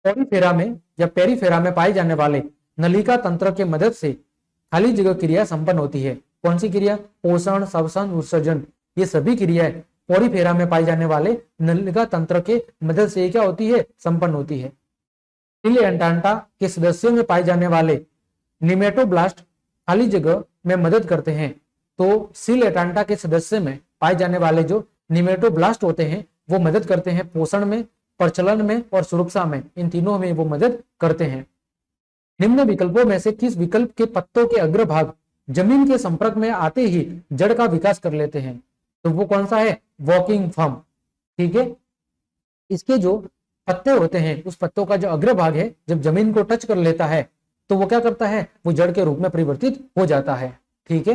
पेरिफेरा में या पेरिफेरा में पाए जाने वाले नलिका तंत्र के मदद से खाली जगह क्रिया संपन्न होती है। कौन सी क्रिया? पोषण, श्वसन, उत्सर्जन, ये सभी क्रियाएं पेरिफेरा में पाए जाने वाले नलिका तंत्र के मदद से क्या होती है? संपन्न होती है। सिल एंटांटा के सदस्यों में पाए जाने वाले निमेटोब्लास्ट खाली जगह में मदद करते हैं। तो सिल एंटांटा के सदस्य में पाए जाने वाले जो निमेटोब्लास्ट होते हैं वो मदद करते हैं पोषण में, प्रचलन में और सुरक्षा में, इन तीनों में वो मदद करते हैं। निम्न विकल्पों में से किस विकल्प के पत्तों के अग्रभाग जमीन के संपर्क में आते ही जड़ का विकास कर लेते हैं? तो वो कौन सा है? Walking firm. ठीक है, इसके जो पत्ते होते हैं उस पत्तों का जो अग्रभाग है जब जमीन को टच कर लेता है तो वो क्या करता है? वो जड़ के रूप में परिवर्तित हो जाता है। ठीक है,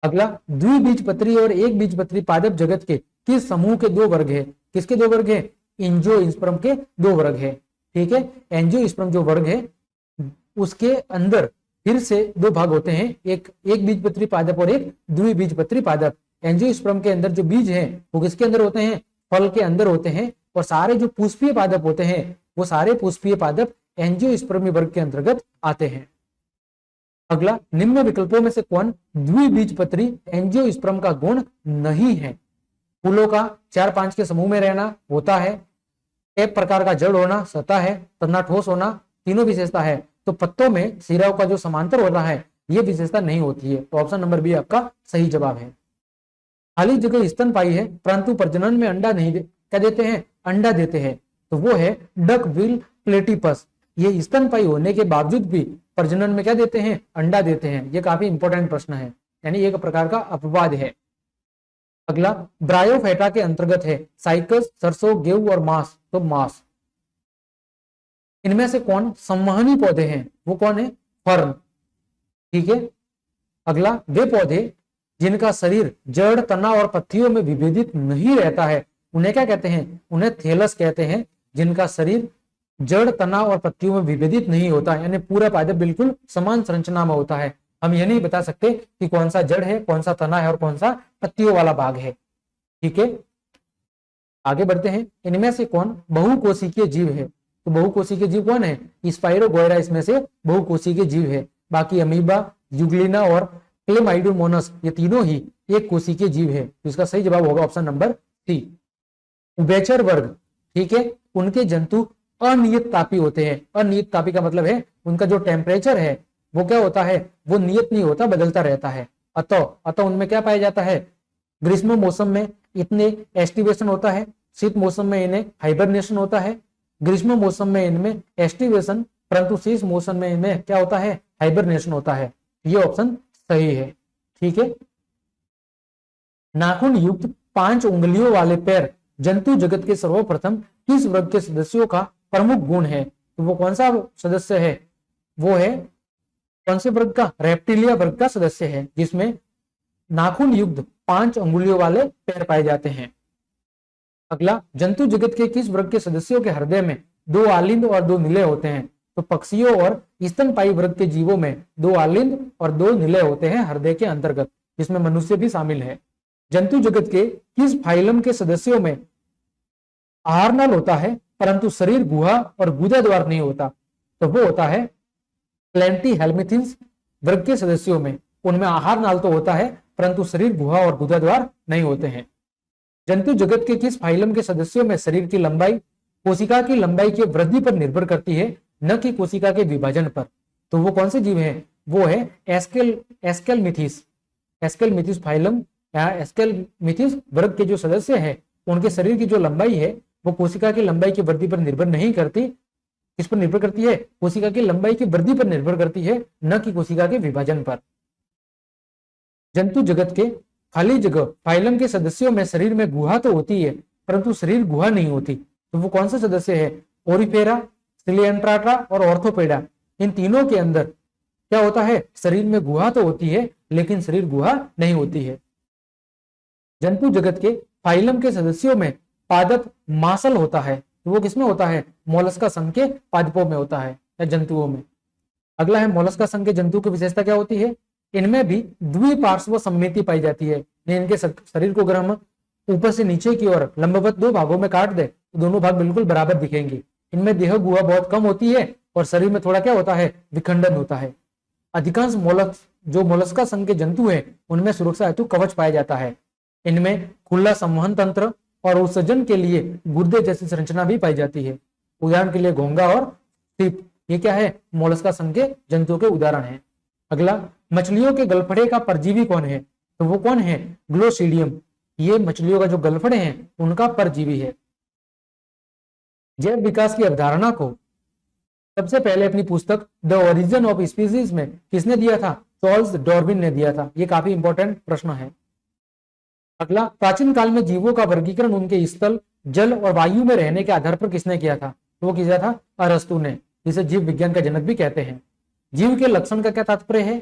अगला, द्विबीजपत्री और एक बीजपत्री पादप जगत के किस समूह के 2 वर्ग है? किसके 2 वर्ग है? एंजियोस्पर्म के 2 वर्ग है। ठीक है, एंजियोस्पर्म जो वर्ग है उसके अंदर फिर से 2 भाग होते हैं, एक बीजपत्री पादप और एक द्विबीजपत्री पादप। एंजियोस्पर्म के अंदर जो बीज है वो किसके अंदर होते हैं? फल के अंदर होते हैं, और सारे जो पुष्पीय पादप होते हैं वो सारे पुष्पीय पादप एंजियोस्पर्मी वर्ग के अंतर्गत आते हैं। अगला, निम्न विकल्पों में से कौन द्विबीजपत्री एंजियोस्पर्म का गुण नहीं है? फूलों का 4-5 के समूह में रहना होता है, एक प्रकार का जड़ होना, सतह है, तना ठोस होना, तीनों विशेषता है। तो पत्तों में सिराओं का जो समांतर होता है ये विशेषता नहीं होती है। तो ऑप्शन नंबर बी आपका सही जवाब है। खाली जगह स्तनपायी है परंतु प्रजनन में अंडा नहीं क्या देते हैं? अंडा देते हैं। तो वो है डक बिल प्लेटिपस। ये स्तनपायी होने के बावजूद भी प्रजनन में क्या देते हैं? अंडा देते हैं। ये काफी इंपॉर्टेंट प्रश्न है, यानी एक प्रकार का अपवाद है। अगला, ब्रायोफाइटा के अंतर्गत है साइकस, सरसों, गेहूं और मांस। तो मांस। इनमें से कौन संवहनी पौधे हैं? वो कौन है? फर्न। ठीक है, अगला, वे पौधे जिनका शरीर जड़, तना और पत्तियों में विभेदित नहीं रहता है उन्हें क्या कहते हैं? उन्हें थैलस कहते हैं। जिनका शरीर जड़, तना और पत्तियों में विभेदित नहीं होता, यानी पूरा पादप बिल्कुल समान संरचना में होता है। हम ये नहीं बता सकते कि कौन सा जड़ है, कौन सा तना है और कौन सा पत्तियों वाला भाग है। ठीक है, आगे बढ़ते हैं। इनमें से कौन बहुकोशिकीय जीव है? तो बहुकोशिकीय जीव कौन है? स्पाइरोगोयरा इसमें से बहुकोशिकीय जीव है। बाकी अमीबा, यूग्लिना और क्लेमाइडोमोनास ये तीनों ही एक कोशिकीय जीव है। तो इसका सही जवाब होगा ऑप्शन नंबर सी। उभयचर वर्ग, ठीक है, उनके जंतु अनियत तापी होते हैं। अनियत तापी का मतलब है उनका जो टेम्परेचर है वो क्या होता है? वो नियत नहीं होता, बदलता रहता है। अतः उनमें क्या पाया जाता है? ग्रीष्म मौसम में इतने एस्टिवेशन होता है, शीत मौसम में इन्हें हाइबरनेशन होता है। ग्रीष्म मौसम में इनमें एस्टिवेशन, परंतु शीत मौसम में इनमें क्या होता है? हाइबरनेशन होता है। ये ऑप्शन सही है। ठीक है, नाखून युक्त 5 उंगलियों वाले पैर जंतु जगत के सर्वप्रथम किस वर्ग के सदस्यों का प्रमुख गुण है? तो वो कौन सा सदस्य है? वो है कौन से वर्ग का? रेप्टिलिया वर्ग का सदस्य है, जिसमें नाखून युक्त 5 अंगुलियों वाले पैर पाए जाते हैं। अगला, जंतु जगत के किस वर्ग के सदस्यों के हृदय में 2 आलिंद और 2 निलय होते हैं? तो पक्षियों और स्तनपायी वर्ग के जीवों में 2 आलिंद और 2 निलय होते हैं हृदय के अंतर्गत, जिसमें मनुष्य भी शामिल है। जंतु जगत के किस फाइलम के सदस्यों में आहार नल होता है परंतु शरीर गुहा और गुदा द्वार नहीं होता? तो वो होता है प्लेंटीहेल्मिथिन्स वर्ग के सदस्यों में। उनमें आहार नाल तो होता है परंतु शरीर गुहा और गुदा द्वार नहीं होते हैं। जंतु जगत के किस फाइलम के सदस्यों में शरीर की लंबाई कोशिका की लंबाई की वृद्धि पर निर्भर करती है, न कि कोशिका के विभाजन पर? तो वो कौन से जीव हैं? वो है एस्केलमिथीस। एस्केलमिथीस फाइलम या एस्केलमिथीस वर्ग के जो सदस्य हैं उनके शरीर की जो लंबाई है वो कोशिका की लंबाई की वृद्धि पर निर्भर नहीं करती। किस पर निर्भर करती है? कोशिका की लंबाई की वृद्धि पर निर्भर करती है, न कि कोशिका के विभाजन पर। जंतु जगत के खाली जगह फाइलम के सदस्यों में शरीर में गुहा तो होती है परंतु शरीर गुहा नहीं होती। तो वो कौन से सदस्य है? ओरिफेरा, सिलिएंट्राटा और ऑर्थोपेडा। इन तीनों के अंदर क्या होता है? शरीर में गुहा तो होती है लेकिन शरीर गुहा नहीं होती है। जंतु जगत के फाइलम के सदस्यों में पादप मासल होता है। तो वो किसमें होता है? मोलस्का संघ के पादपों में होता है या जंतुओं में। अगला है मोलस्का संघ के जंतु की विशेषता क्या होती है? इनमें भी द्विपार्श्व सममिति पाई जाती है। इनके शरीर को अगर हम ऊपर से नीचे की ओर लंबवत दो भागों में काट दे तो दोनों भाग बिल्कुल बराबर दिखेंगे। इनमें देह गुहा बहुत कम होती है और शरीर में थोड़ा क्या होता है? विखंडन होता है। अधिकांश मोलस्का संघ के जंतु है उनमें सुरक्षा हेतु कवच पाया जाता है। इनमें खुला संवहन तंत्र और उत्सर्जन के लिए गुर्दे जैसी संरचना भी पाई जाती है। उदाहरण के लिए घोंगा और सीप, ये क्या है? मोलस्का संघ के जंतुओं के उदाहरण है। अगला, मछलियों के गलफड़े का परजीवी कौन है? तो वो कौन है? ग्लोसीडियम। ये मछलियों का जो गलफड़े हैं उनका परजीवी है। जैव विकास की अवधारणा को सबसे पहले अपनी पुस्तक द ओरिजिन ऑफ स्पीसीज में किसने दिया था? चार्ल्स डार्विन ने दिया था। ये काफी इंपॉर्टेंट प्रश्न है। अगला, प्राचीन काल में जीवों का वर्गीकरण उनके स्थल, जल और वायु में रहने के आधार पर किसने किया था? तो वो किया था अरस्तु ने, जिसे जीव विज्ञान का जनक भी कहते हैं। जीव के लक्षण का क्या तात्पर्य है?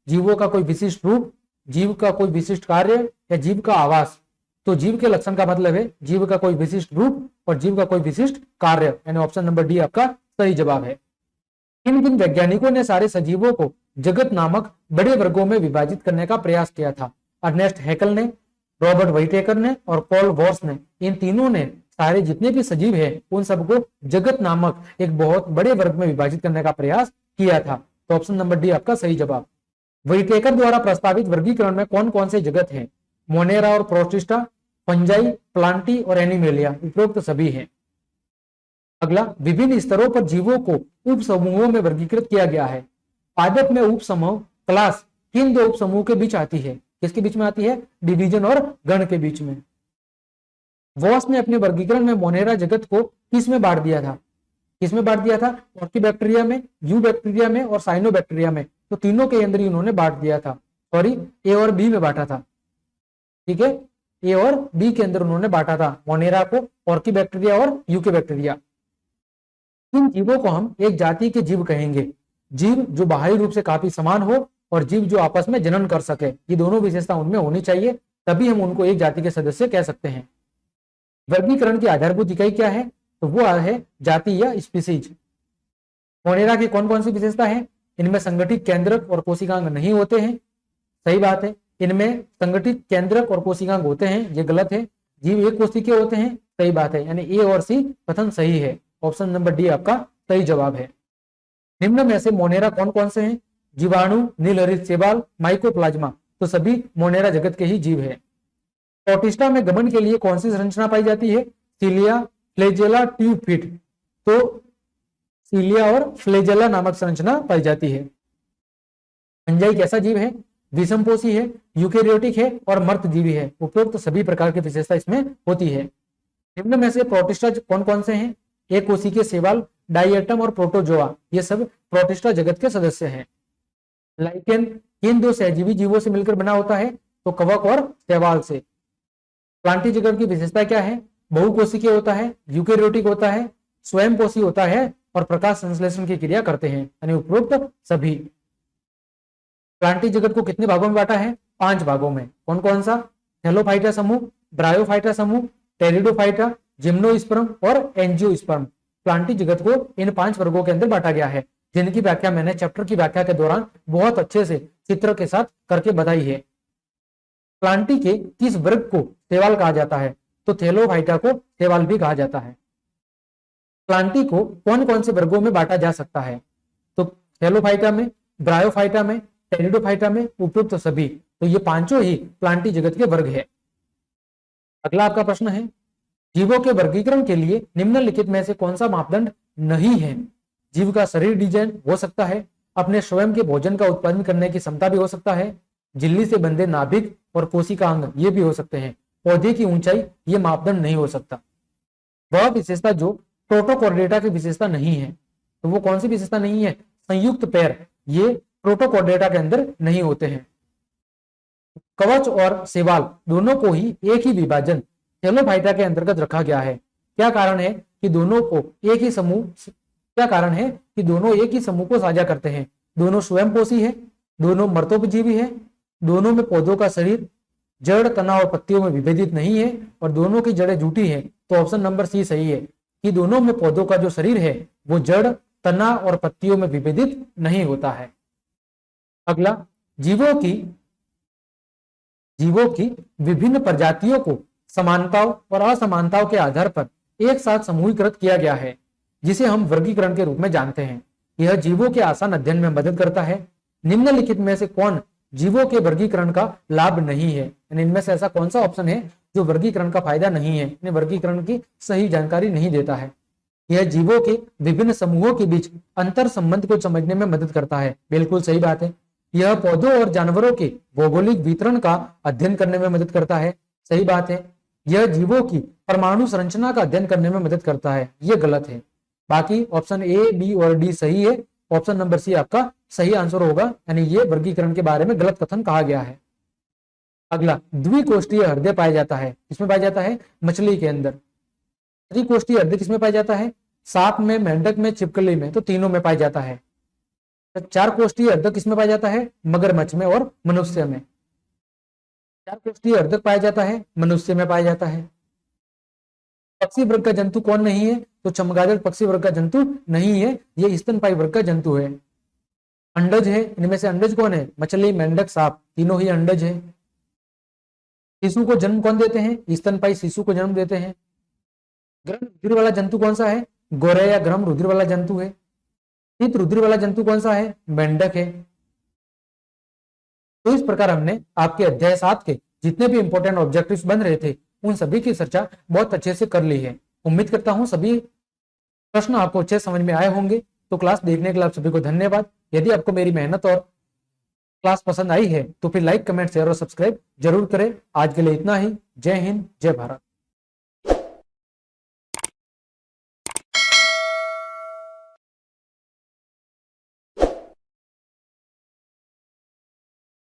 जीवों का कोई विशिष्ट रूप, जीव का कोई विशिष्ट कार्य या जीव का आवास। तो जीव के लक्षण का मतलब है जीव का कोई विशिष्ट रूप और जीव का कोई विशिष्ट कार्य, यानी ऑप्शन नंबर डी आपका सही जवाब है। किन किन वैज्ञानिकों ने सारे सजीवों को जगत नामक बड़े वर्गों में विभाजित करने का प्रयास किया था? अर्नेस्ट हैकेल ने, रॉबर्ट व्हाइटेकर ने और पॉल वॉर्स ने। इन तीनों ने सारे जितने भी सजीव हैं उन सबको जगत नामक एक बहुत बड़े वर्ग में विभाजित करने का प्रयास किया था। तो ऑप्शन नंबर डी आपका सही जवाब। व्हाइटेकर द्वारा प्रस्तावित वर्गीकरण में कौन कौन से जगत हैं? मोनेरा और प्रोटिस्टा, फंजाई, प्लांटी और एनिमेलिया, उपरोक्त सभी हैं। अगला, विभिन्न स्तरों पर जीवों को उप समूहों में वर्गीकृत किया गया है। पादप में उप समूह क्लास किन दो उप समूह के बीच आती है? किसके बीच में आती है? डिवीजन और गण के बीच में। वॉस ने अपने वर्गीकरण में मोनेरा जगत को किस में बांट दिया था? किसमें बांट दिया था? ऑर्किबैक्टीरिया में, यू बैक्टीरिया में और साइनोबैक्टीरिया में। तो तीनों के अंदर उन्होंने बांट दिया था। सॉरी, ए और बी में बांटा था। ठीक है, ए और बी के अंदर उन्होंने बांटा था मोनेरा को, ऑर्किबैक्टीरिया और यूके बैक्टीरिया। इन जीवों को हम एक जाति के जीव कहेंगे? जीव जो बाहरी रूप से काफी समान हो और जीव जो आपस में जनन कर सके, ये दोनों विशेषता उनमें होनी चाहिए, तभी हम उनको एक जाति के सदस्य कह सकते हैं। वर्गीकरण की आधारभूत इकाई क्या है? तो वो है जाति या स्पीसीज। मोनेरा की कौन कौन सी विशेषता है? इनमें संगठित केंद्रक और कोशिकांग नहीं होते हैं, सही बात है। इनमें संगठित केंद्रक और कोशिकांग होते हैं, ये गलत है। जीव एक कोशिकीय होते हैं, सही बात है, यानी ए और सी कथन सही है। ऑप्शन नंबर डी आपका सही जवाब है। निम्न में से मोनेरा कौन कौन से हैं? जीवाणु, नीलहरित शैवाल, माइकोप्लाज्मा। तो सभी मोनेरा जगत के ही जीव है। प्रोटिस्टा में गमन के लिए कौन सी संरचना पाई जाती है? सीलिया, फ्लैजेला, ट्यूब फिट। तो सीलिया और फ्लैजेला नामक संरचना पाई जाती है। फंजाई कैसा जीव है? विषमपोषी है, यूकेरियोटिक है और मर्तजीवी है। उपरोक्त सभी प्रकार की विशेषता इसमें होती है। निम्न में से प्रोटिस्टा कौन कौन से हैं? एक कोशिकीय शैवाल, डायएटम और प्रोटोजोआ, ये सब प्रोटिस्टा जगत के सदस्य हैं। लाइकेन किन दो सहजीवी जीवों से मिलकर बना होता है? तो कवक और शैवाल से। प्लांटी जगत की विशेषता क्या है? बहुकोशिकीय होता है, यूकेरियोटिक होता है, स्वयंपोषी होता है और प्रकाश संश्लेषण की क्रिया करते हैं, यानी उपरोक्त सभी। प्लांटी जगत को कितने भागों में बांटा है? 5 भागों में। कौन कौन सा? थैलोफाइटा समूह, ब्रायोफाइटा समूह, टेरिडोफाइटा, जिम्नोस्पर्म और एंजियोस्पर्म। प्लांटी जगत को इन 5 वर्गों के अंदर बांटा गया है, जिनकी व्याख्या मैंने चैप्टर की व्याख्या के दौरान बहुत अच्छे से चित्र के साथ करके बताई है। प्लांटी के किस वर्ग को शैवाल कहा जाता है? तो थैलोफाइटा को शैवाल भी कहा जाता है। प्लांटी को कौन कौन से वर्गों में बांटा जा सकता है? तो थैलोफाइटा में, ब्रायोफाइटा में, टेरिडोफाइटा में, उपरोक्त सभी। तो ये पांचों ही प्लांटी जगत के वर्ग है। अगला आपका प्रश्न है, जीवों के वर्गीकरण के लिए निम्नलिखित में से कौन सा मापदंड नहीं है? जीव का शरीर डिजाइन हो सकता है, अपने स्वयं के भोजन का उत्पादन करने की क्षमता भी हो सकता है। झिल्ली से बंधे नाभिक और कोशिका अंग ये भी हो सकते हैं। पौधे की ऊंचाई ये मापदंड नहीं हो सकता। वह विशेषता जो प्रोटोकॉर्डेटा की विशेषता नहीं है, तो वो कौन सी विशेषता नहीं है? संयुक्त पैर, ये प्रोटोकॉर्डेटा के अंदर नहीं होते हैं। कवच और सेवाल दोनों को ही एक ही विभाजन थैलोफाइटा के अंतर्गत रखा गया है। क्या कारण है कि दोनों को एक ही समूह क्या कारण है कि दोनों एक ही समूह को साझा करते हैं? दोनों स्वयंपोषी है, दोनों मर्तोपजीवी है, दोनों में पौधों का शरीर जड़, तना और पत्तियों में विभेदित नहीं है, और दोनों की जड़ें जुटी है। तो ऑप्शन नंबर सी सही है कि दोनों में पौधों का जो शरीर है वो जड़, तना और पत्तियों में विभेदित नहीं होता है। अगला, जीवों की विभिन्न प्रजातियों को समानताओं और असमानताओं के आधार पर एक साथ समूहीकृत किया गया है, जिसे हम वर्गीकरण के रूप में जानते हैं। यह जीवों के आसान अध्ययन में मदद करता है। निम्नलिखित में से कौन जीवों के वर्गीकरण का लाभ नहीं है? यानी इनमें से ऐसा कौन सा ऑप्शन है जो वर्गीकरण का फायदा नहीं है, वर्गीकरण की सही जानकारी नहीं देता है? यह जीवों के विभिन्न समूहों के बीच अंतर संबंध को समझने में मदद करता है। बिल्कुल सही बात है। यह पौधों और जानवरों के भौगोलिक वितरण का अध्ययन करने में मदद करता है। सही बात है। यह जीवों की परमाणु संरचना का अध्ययन करने में मदद करता है। यह गलत है। बाकी ऑप्शन ए, बी और डी सही है। ऑप्शन नंबर सी आपका सही आंसर होगा, यानी ये वर्गीकरण के बारे में गलत कथन कहा गया है। अगला, द्विकोष्ठीय हृदय पाया जाता है। किसमें पाया जाता है? मछली के अंदर। त्रिकोष्ठीय हृदय किसमें पाया जाता है? सांप में, मेंढक में, छिपकली में, तो तीनों में पाया जाता है। चार कोष्ठीय हृदय किसमें पाया जाता है? मगरमच्छ में और मनुष्य में। चार कोष्ठीय हृदय पाया जाता है, मनुष्य में पाया जाता है। पक्षी वर्ग का जंतु कौन नहीं है? तो चमगादड़ पक्षी वर्ग का जंतु नहीं है, ये स्तनपायी वर्ग का जंतु है। अंडज है, इनमें से अंडज कौन है? मछली, मेंढक, सांप, तीनों ही अंडज है। शिशु को जन्म कौन देते हैं? स्तनपायी शिशु को जन्म देते हैं। गर्म रुधिर वाला जंतु कौन सा है? गोरे या गर्म रुधिर वाला जंतु है। शीत रुधिर वाला जंतु कौन सा है? मेंढक है। तो इस प्रकार हमने आपके अध्याय 7 के जितने भी इंपॉर्टेंट ऑब्जेक्टिव्स बन रहे थे उन सभी की चर्चा बहुत अच्छे से कर ली है। उम्मीद करता हूं सभी प्रश्न आपको अच्छे समझ में आए होंगे। तो क्लास देखने के लिए आप सभी को धन्यवाद। यदि आपको मेरी मेहनत और क्लास पसंद आई है तो फिर लाइक, कमेंट, शेयर और सब्सक्राइब जरूर करें। आज के लिए इतना ही। जय हिंद, जय भारत।